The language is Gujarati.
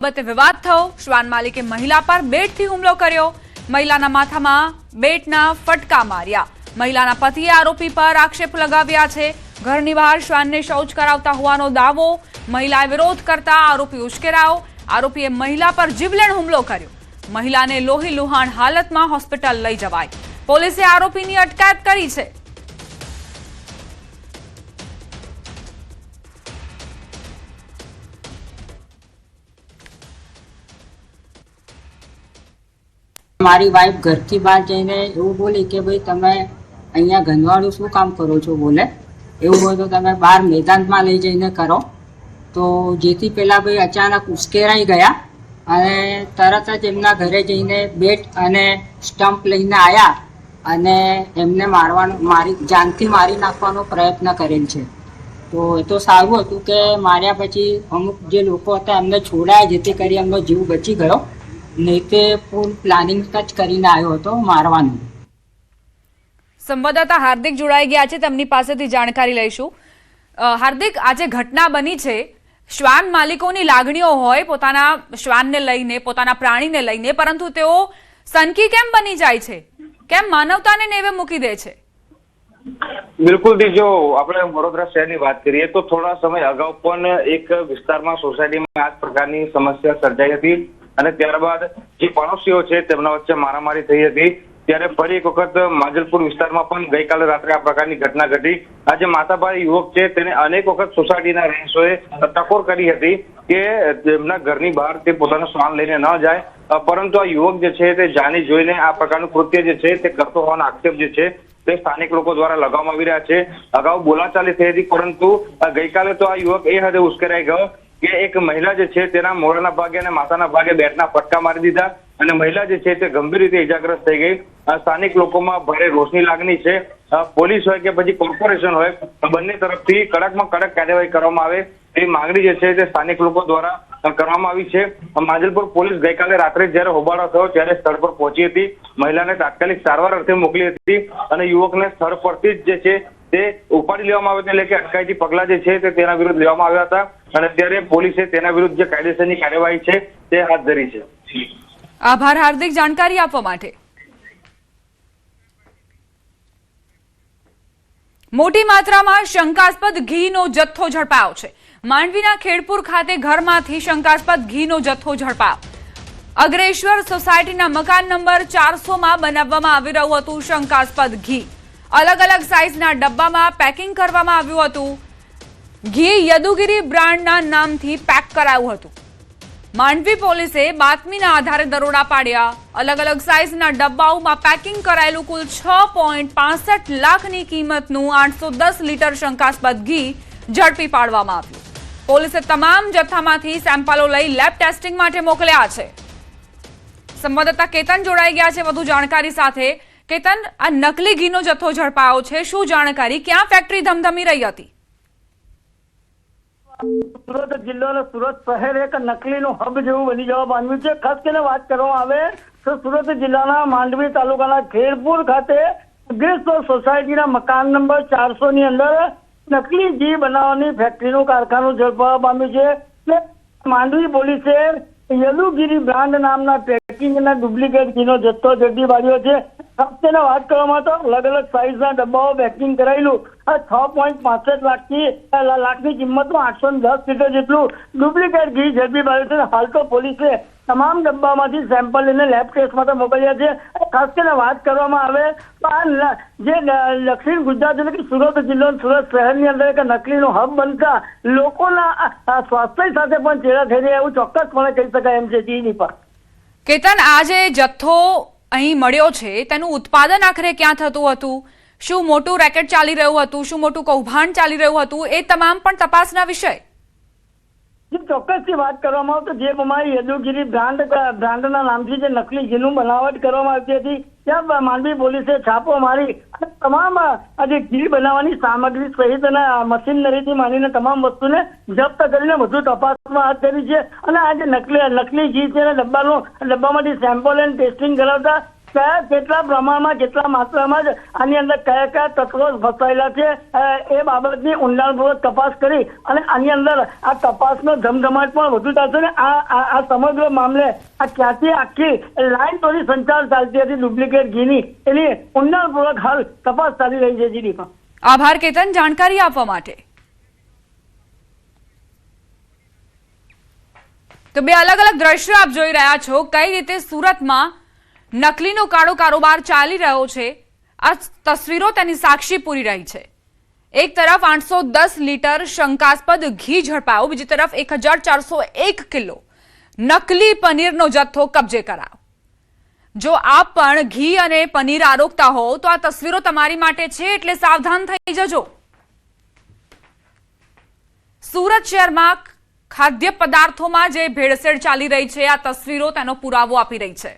બાબતે વિવાદ થયો। શ્વાન માલિકે મહિલા પર બેટથી હુમલો કર્યો। મહિલાના માથામાં બેટના ફટકા માર્યા। મહિલાના પતિએ આરોપી પર આક્ષેપ લગાવ્યા છે। ઘરની બહાર શ્વાનને શૌચ કરાવતા હોવાનો દાવો। મહિલાએ વિરોધ કરતા આરોપી ઉશ્કેરાયો। આરોપીએ મહિલા પર જીવલેણ હુમલો કર્યો। મહિલાને લોહી લુહાણ હાલતમાં હોસ્પિટલ લઈ જવાઈ। પોલીસે આરોપીની અટકાયત કરી છે। મારી વાઈફ ઘરથી બહાર જઈને એવું બોલી કે ભાઈ તમે અહીંયા ગંદવાળું શું કામ કરો છો, બોલે એવું હોય તો તમે બહાર મેદાનમાં લઈ જઈને કરો। તો જેથી પેલા ભાઈ અચાનક ઉશ્કેરાઈ ગયા અને તરત જ એમના ઘરે જઈને બેટ અને સ્ટમ્પ લઈને આવ્યા અને એમને મારી જાનથી મારી નાખવાનો પ્રયત્ન કરેલ છે। તો એ તો સારું હતું કે માર્યા પછી અમુક જે લોકો હતા એમને છોડાયા જેથી કરી એમનો જીવ બચી ગયો, નહીં તે ફૂલ પ્લાનિંગ જ કરીને આવ્યો હતો મારવાનું। સંવાદદાતા હાર્દિક જોડાઈ ગયા છે, તેમની પાસેથી જાણકારી લઈશું। હાર્દિક, આજે ઘટના બની છે, શ્વાન માલિકોની લાગણીઓ હોય પોતાના શ્વાનને લઈને, પોતાના પ્રાણીને લઈને, પરંતુ તેઓ સનકી કેમ બની જાય છે? કેમ માનવતાને નેવે મૂકી દે છે? બિલકુલ થી જો આપણે વડોદરા શહેરની વાત કરીએ તો થોડા સમય અગાઉ પણ એક વિસ્તારમાં સોસાયટીમાં આ પ્રકારની સમસ્યા સર્જાઈ હતી અને ત્યારબાદ જે પડોશીઓ છે તેમના વચ્ચે મારામારી થઈ હતી। ત્યારે ફરી એક વખત માંજલપુર વિસ્તારમાં પણ ગઈકાલે રાત્રે આ પ્રકારની ઘટના ઘટી। આ જે માતાભાઈ યુવક છે તેને અનેક વખત સોસાયટીના રહીશોએ ટકોર કરી હતી કે તેમના ઘરની બહાર તે પોતાનો શ્વાન લઈને ન જાય, પરંતુ આ યુવક જે છે તે જાણી જોઈને આ પ્રકારનું કૃત્ય જે છે તે કરતો હોવાનો આક્ષેપ જે છે તે સ્થાનિક લોકો દ્વારા લગાવવામાં આવી રહ્યા છે। અગાઉ બોલાચાલી થઈ હતી, પરંતુ ગઈકાલે તો આ યુવક એ હદે ઉશ્કેરાઈ ગયો કે એક મહિલા જે છે તેના મોઢાના ભાગે અને માથાના ભાગે બેટના ફટકા મારી દીધા અને મહિલા જે છે તે ગંભીર રીતે ઇજાગ્રસ્ત થઈ ગઈ। સ્થાનિક લોકોમાં ભારે રોષની લાગણી છે। પોલીસ હોય કે પછી કોર્પોરેશન હોય, બંને તરફથી કડકમાં કડક કાર્યવાહી કરવામાં આવે એ માંગણી જે છે તે સ્થાનિક લોકો દ્વારા કરવામાં આવી છે। માંજલપુર પોલીસ ગઈકાલે રાત્રે જ્યારે હોબાળો થયો ત્યારે સ્થળ પર પહોંચી હતી, મહિલાને તાત્કાલિક સારવાર અર્થે મોકલી હતી અને યુવકને સ્થળ પરથી જ જે છે તે ઉપાડી લેવામાં આવ્યો, એટલે કે અટકાયતી પગલા જે છે તે તેના વિરુદ્ધ લેવામાં આવ્યા હતા અને અત્યારે પોલીસે તેના વિરુદ્ધ જે કાયદેસરની કાર્યવાહી છે તે હાથ ધરી છે। આભાર હાર્દિક, જાણકારી આપવા માટે। મોટી માત્રામાં શંકાસ્પદ ઘીનો જથ્થો ઝડપાયો છે। માંડવીના ખેડપુર ખાતે ઘરમાંથી શંકાસ્પદ ઘીનો જથ્થો ઝડપાયો। અગ્રેશ્વર સોસાયટીના મકાન નંબર 400માં બનાવવામાં આવી રહ્યું હતું શંકાસ્પદ ઘી। અલગ અલગ સાઇઝના ડબ્બામાં પેકિંગ કરવામાં આવ્યું હતું। ઘી યદુગીરી બ્રાન્ડના નામથી પેક કરાયું હતું। માંડવી પોલીસે બાતમીના આધારે દરોડા પાડ્યા। અલગ અલગ સાઇઝના ડબ્બાઓમાં પેકિંગ કરાયેલું કુલ 6.65 લાખની કિંમતનું 810 લીટર શંકાસ્પદ ઘી ઝડપી પાડવામાં આવ્યું। પોલીસે તમામ જથ્થામાંથી સેમ્પલો લઈ લેબ ટેસ્ટિંગ માટે મોકલ્યા છે। સંવાદદાતા કેતન જોડાઈ ગયા છે વધુ જાણકારી સાથે। કેતન, આ નકલી ઘીનો જથ્થો ઝડપાયો છે, શું જાણકારી? ક્યાં ફેક્ટરી ધમધમી રહી હતી? સુરત જિલ્લો અને સુરત શહેર એક નકલીનું હબ જેવું બની જવા પામ્યું છે। ખાસ કરીને વાત કરવામાં આવે તો સુરત જિલ્લાના માંડવી તાલુકાના ખેડપુર ખાતે અગ્રેશ્વર સોસાયટીના મકાન નંબર 400 ની અંદર નકલી ઘી બનાવવાની ફેક્ટરીનું કારખાનું ઝડપવા પામ્યું છે। માંડવી પોલીસે યદુગીરી બ્રાન્ડ નામના પેકિંગના ડુપ્લિકેટ ઘીનો જથ્થો ઝડપી પાડ્યો છે। ખાસ કરીને વાત કરવામાં તો અલગ અલગ સાઇઝના ડબ્બાઓ પેકિંગ કરાયેલું આ 6.65 લાખની કિંમતનું 810 લીટર જેટલું ડુપ્લિકેટ ઘી ઝડપી પાડ્યું છે। હાલ તો પોલીસે તમામ ડબ્બામાંથી સેમ્પલ લઈને લેબ ટેસ્ટ માટે મોકલ્યા છે। ખાસ કરીને વાત કરવામાં આવે તો આ જે દક્ષિણ ગુજરાત એટલે કે સુરત જિલ્લો સુરત શહેરની અંદર એક નકલીનો હબ બનતા લોકોના સ્વાસ્થ્ય સાથે પણ ચેડા થઈ રહ્યા એવું ચોક્કસપણે કહી શકાય એમ છે। જીની પર કેતન, આ જે જથ્થો અહીં મળ્યો છે તેનું ઉત્પાદન આખરે ક્યાં થતું હતું? શું મોટું રેકેટ ચાલી રહ્યું હતું? શું મોટું કૌભાંડ ચાલી રહ્યું હતું? એ તમામ પણ તપાસના વિષય। ચોક્કસથી વાત કરવામાં આવે તો જે પ્રમાણે યદુગીરી બ્રાન્ડના નામથી જે નકલી ઘીનું બનાવટ કરવામાં આવતી હતી ત્યાં માંડવી પોલીસે છાપો મારી તમામ જે ઘી બનાવવાની સામગ્રી સહિતના મશીનરીથી માંડીને તમામ વસ્તુને જપ્ત કરીને વધુ તપાસમાં હાથ ધરી છે। અને આ જે નકલી ઘી છે ડબ્બામાંથી સેમ્પલ એન્ડ ટેસ્ટિંગ કરાવતા કેટલા પ્રમાણમાં કેટલા માત્રામાં જ આની અંદર કયા કયા તત્વો ફસાયેલા છે એ બાબતની ઊંડાણપૂર્વક તપાસ કરી અને આની અંદર આ તપાસનો ધમધમાટ પણ વધુ થશે ને આ સમગ્ર મામલે આ ક્યાંથી આખી લાઈન તોડી સંચાર ચાલતી હતી ડુપ્લિકેટ ઘીની એની ઊંડાણપૂર્વક હાલ તપાસ ચાલી રહી છે. જીડીપા આભાર કેતન જાણકારી આપવા માટે. તો બે અલગ અલગ દ્રશ્યો આપ જોઈ રહ્યા છો કઈ રીતે સુરતમાં નકલીનો કાળો કારોબાર ચાલી રહ્યો છે. આ તસવીરો તેની સાક્ષી પૂરી રહી છે. એક તરફ 810 લીટર શંકાસ્પદ ઘી ઝડપાયો, બીજી તરફ 1401 કિલો નકલી પનીરનો જથ્થો કબજે કરાયો. જો આપ પણ ઘી અને પનીર આરોગતા હો તો આ તસવીરો તમારી માટે છે, એટલે સાવધાન થઈ જજો. સુરત શહેરમાં ખાદ્ય પદાર્થોમાં જે ભેળસેળ ચાલી રહી છે આ તસવીરો તેનો પુરાવો આપી રહી છે.